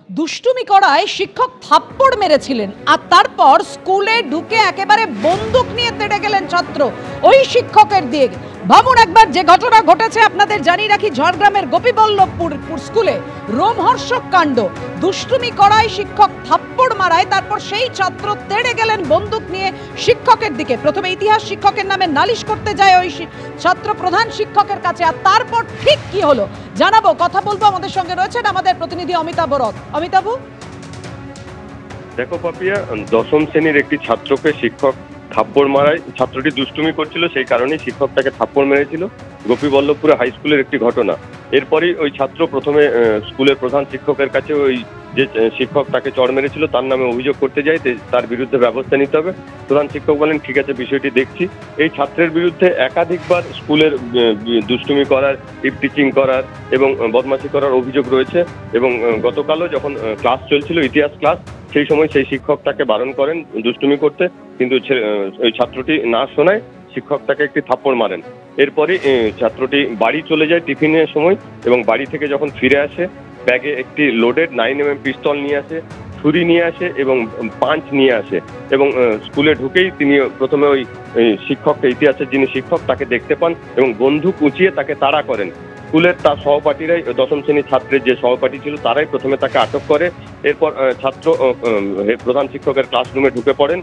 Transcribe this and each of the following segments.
দুষ্টুমি করায় শিক্ষক থাপ্পড় মেরেছিলেন আর তারপর স্কুলে ঢুকে একেবারে বন্দুক নিয়ে তেড়ে গেলেন ছাত্র ওই শিক্ষকের দিকে। ভাবুন একবার, যে ঘটনা ঘটেছে আপনাদের জানিয়ে রাখি, ঝড়গ্রামের গোপীবল্লভপুর স্কুলে রোমহর্ষক কাণ্ড। দুষ্টুমি করায় শিক্ষক থাপ্পড় মারায় তারপর সেই ছাত্র তেড়ে গেলেন বন্দুক নিয়ে শিক্ষকের দিকে। প্রথমে ইতিহাস শিক্ষকের নামে নালিশ করতে যায় ওই ছাত্র প্রধান শিক্ষকের কাছে, আর তারপর ঠিক কি হলো জানাবো, কথা বলবো। আমাদের সঙ্গে রয়েছেন আমাদের প্রতিনিধি অমিতাভ রথ। অমিতাভ, দেখো পাপিয়া, দশম শ্রেণীর একটি ছাত্রকে শিক্ষক থাপ্পড় মারায়, ছাত্রটি দুষ্টুমি করছিল সেই কারণেই শিক্ষক তাকে থাপ্পড় মেরেছিল। গোপীবল্লভপুরে হাই স্কুলের একটি ঘটনা। এরপরই ওই ছাত্র প্রথমে স্কুলের প্রধান শিক্ষকের কাছে ওই যে শিক্ষক তাকে চড় মেরেছিল তার নামে অভিযোগ করতে যায়, তার বিরুদ্ধে ব্যবস্থা নিতে হবে। প্রধান শিক্ষক বলেন ঠিক আছে, বিষয়টি দেখছি। এই ছাত্রের বিরুদ্ধে একাধিকবার স্কুলের দুষ্টুমি করার, টিচিং করার এবং বদমাশি করার অভিযোগ রয়েছে। এবং গতকালও যখন ক্লাস চলছিল, ইতিহাস ক্লাস, সেই সময় সেই শিক্ষক তাকে বারণ করেন দুষ্টুমি করতে, কিন্তু ওই ছাত্রটি না শোনায় শিক্ষক তাকে একটি থাপ্পড় মারেন। এরপরে ছাত্রটি বাড়ি চলে যায় টিফিনের সময় এবং বাড়ি থেকে যখন ফিরে আসে ব্যাগে একটি লোডেড 9mm পিস্তল নিয়ে আসে, ছুরি নিয়ে আসে এবং পাঞ্চ নিয়ে আসে। এবং স্কুলে ঢুকেই তিনি প্রথমে ওই শিক্ষককে, ইতিহাসের যিনি শিক্ষক, তাকে দেখতে পান এবং বন্দুক উঁচিয়ে তাকে তাড়া করেন। স্কুলের তার সহপাঠীরাই, দশম শ্রেণীর ছাত্রের যে সহপাঠী ছিল তারাই প্রথমে তাকে আটক করে। এরপর ছাত্র প্রধান শিক্ষকের ক্লাসরুমে ঢুকে পড়েন।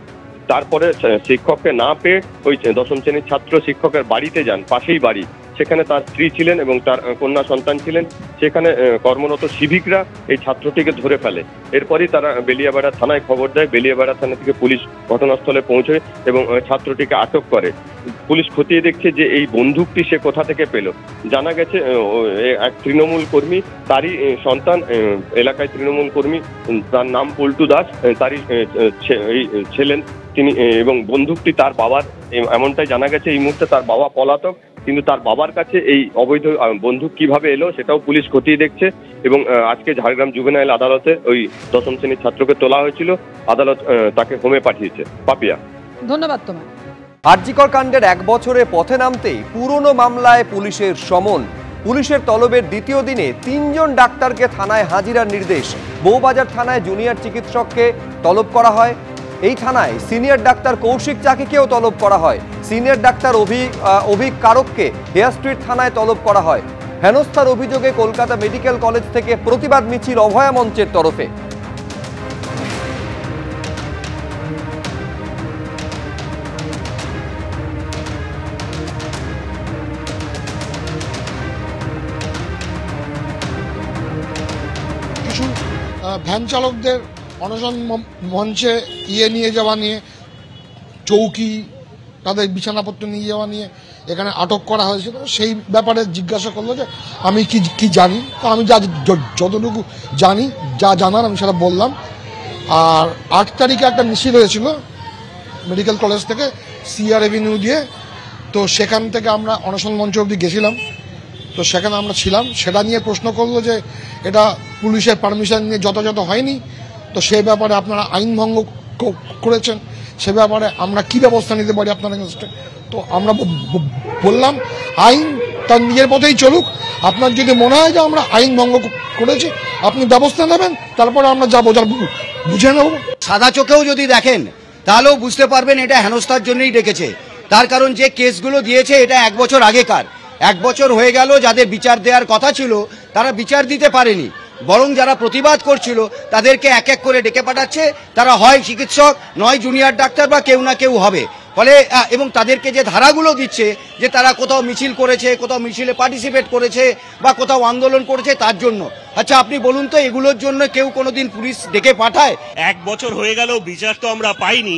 তারপরে শিক্ষককে না পেয়ে ওই দশম শ্রেণীর ছাত্র শিক্ষকের বাড়িতে যান, পাশেই বাড়ি, সেখানে তার স্ত্রী ছিলেন এবং তার কন্যা সন্তান ছিলেন। সেখানে কর্মরত সিভিকরা এই ছাত্রটিকে ধরে ফেলে। এরপরই তারা বেলিয়াবেড়া থানায় খবর দেয়। বেলিয়াবেড়া থানা থেকে পুলিশ ঘটনাস্থলে পৌঁছয় এবং ছাত্রটিকে আটক করে। পুলিশ খতিয়ে দেখছে যে এই বন্দুকটি সে কোথা থেকে পেল। জানা গেছে এক তৃণমূল কর্মী, তারই সন্তান, এলাকায় তৃণমূল কর্মী, তার নাম পল্টু দাস, তারই ছিলেন তিনি। এবং বন্দুকটি তার বাবার, এমনটাই জানা গেছে। এই মুহূর্তে তার বাবা পলাতক, কিন্তু তার বাবার কাছে এই অবৈধ বন্দুক কিভাবে এলো সেটাও পুলিশ খতিয়ে দেখছে। এবং আজকে ঝাড়গ্রাম জুভেনাইল আদালতে ওই দশম শ্রেণীর ছাত্রকে তোলা হয়েছিল। আদালত তাকে হোমে পাঠিয়েছে। পাপিয়া, ধন্যবাদ তোমায়। আরজিকর কাণ্ডের 1 বছরে পথে নামতেই পুরনো মামলায় পুলিশের সমন। পুলিশের তলবের দ্বিতীয় দিনে 3 জন ডাক্তারকে থানায় হাজিরার নির্দেশ। বউবাজার থানায় জুনিয়র চিকিৎসককে তলব করা হয়। এই থানায় সিনিয়র ডাক্তার কৌশিক চাকিকেও তলব করা হয়। সিনিয়র ডাক্তার অভিক কারককে হেয়ার স্ট্রিট থানায় তলব করা হয়। হেনস্থার অভিযোগে কলকাতা মেডিকেল কলেজ থেকে প্রতিবাদ মিছিল অভয়া মঞ্চের তরফে। কিছু ভ্যান চালকদের অনশন মঞ্চে নিয়ে যাওয়া নিয়ে, চৌকি, তাদের বিছানাপত্র নিয়ে যাওয়া নিয়ে এখানে আটক করা হয়েছিল। সেই ব্যাপারে জিজ্ঞাসা করলো যে আমি কি জানি। তো আমি যতটুকু জানি, যা জানার আমি সেটা বললাম। আর 8 তারিখে একটা মিছিল হয়েছিল মেডিকেল কলেজ থেকে সিআর এভিনিউ দিয়ে। তো সেখান থেকে আমরা অনশন মঞ্চ অবধি গেছিলাম। তো সেখানে আমরা ছিলাম। সেটা নিয়ে প্রশ্ন করলো যে এটা পুলিশের পারমিশন নিয়ে যথাযথ হয়নি, তো সে ব্যাপারে আপনারা আইন ভঙ্গ করেছেন, সে ব্যাপারে আমরা কি ব্যবস্থা নিতে পারি আপনার এগেনস্টে। তো আমরা বললাম আইন তার নিজের পথেই চলুক। আপনার যদি মনে হয় যে আমরা আইন ভঙ্গ করেছি, আপনি ব্যবস্থা নেবেন, তারপরে আমরা যা বোঝার বুঝে নেব। সাদা চোখেও যদি দেখেন তাহলেও বুঝতে পারবেন এটা হেনস্থার জন্যই ডেকেছে। তার কারণ যে কেসগুলো দিয়েছে এটা 1 বছর আগেকার। 1 বছর হয়ে গেল, যাদের বিচার দেওয়ার কথা ছিল তারা বিচার দিতে পারেনি, বরং যারা প্রতিবাদ করছিল তাদেরকে এক এক করে ডেকে পাঠাচ্ছে। তারা হয় চিকিৎসক, নয় জুনিয়র ডাক্তার, বা কেউ না কেউ হবে। ফলে এবং তাদেরকে যে ধারাগুলো দিচ্ছে যে তারা কোথাও মিছিল করেছে, কোথাও মিছিলে পার্টিসিপেট করেছে, বা কোথাও আন্দোলন করেছে, তার জন্য। আচ্ছা আপনি বলুন তো, এগুলোর জন্য কেউ কোনোদিন পুলিশ ডেকে পাঠায়? 1 বছর হয়ে গেল বিচার তো আমরা পাইনি।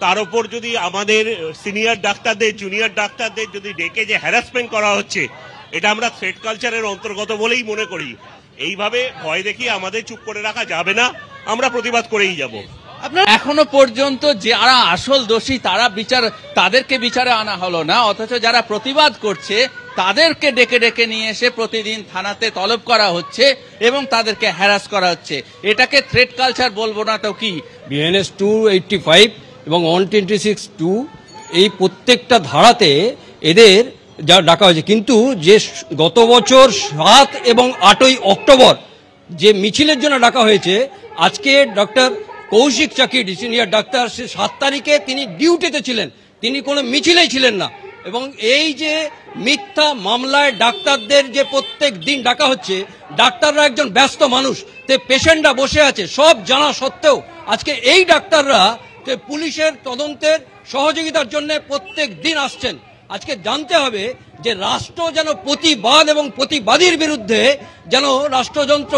তার উপর যদি আমাদের সিনিয়র ডাক্তারদের, জুনিয়র ডাক্তারদের যদি ডেকে যে হ্যারাসমেন্ট করা হচ্ছে, এটা আমরা থ্রেট কালচারের অন্তর্গত বলেই মনে করি। এইভাবে ভয় দেখিয়ে আমাদের চুপ করে রাখা যাবে না, আমরা প্রতিবাদ করেই যাব। এখনো পর্যন্ত যারা আসল দোষী তাদেরকে বিচারে আনা হলো না, অথচ যারা প্রতিবাদ করছে তাদেরকে ডেকে ডেকে নিয়ে এসে প্রতিদিন থানাতে তলব করা হচ্ছে এবং তাদেরকে হ্যারাস করা হচ্ছে। এটাকে থ্রেট কালচার বলবো না তো কি? BNS 285 এবং 126(2) এই প্রত্যেকটা ধারাতে এদের যা ডাকা হয়েছে। কিন্তু যে গত বছর 7 এবং 8ই অক্টোবর যে মিছিলের জন্য ডাকা হয়েছে, আজকে ডক্টর কৌশিক চাকির সিনিয়র ডাক্তার, সে 7 তারিখে তিনি ডিউটিতে ছিলেন, তিনি কোনো মিছিলেই ছিলেন না। এবং এই যে মিথ্যা মামলায় ডাক্তারদের যে প্রত্যেক দিন ডাকা হচ্ছে, ডাক্তাররা একজন ব্যস্ত মানুষ, তে পেশেন্টরা বসে আছে, সব জানা সত্ত্বেও আজকে এই ডাক্তাররা পুলিশের তদন্তের সহযোগিতার জন্য প্রত্যেক দিন আসছেন। আজকে জানতে হবে যে রাষ্ট্র যেন প্রতিবাদ এবং প্রতিবাদীর বিরুদ্ধে যেন রাষ্ট্রযন্ত্র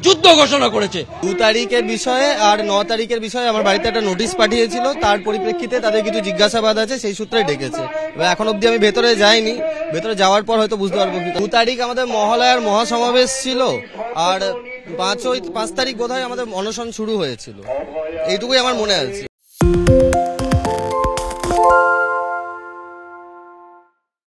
যুদ্ধ ঘোষণা করেছে। 2 তারিখের বিষয়ে আর 9 তারিখের বিষয়ে আমার বাড়িতে একটা নোটিশ পাঠিয়েছিল, তার পরিপ্রেক্ষিতে তাদের কিছু জিজ্ঞাসাবাদ আছে, সেই সূত্রে ডেকেছে। এবার এখন অবধি আমি ভেতরে যাইনি, ভেতরে যাওয়ার পর হয়তো বুঝতে পারবো। 2 তারিখ আমাদের মহালয়ার মহাসমাবেশ ছিল, আর 5 তারিখ বোধহয় আমাদের অনশন শুরু হয়েছিল, এইটুকুই আমার মনে আছে।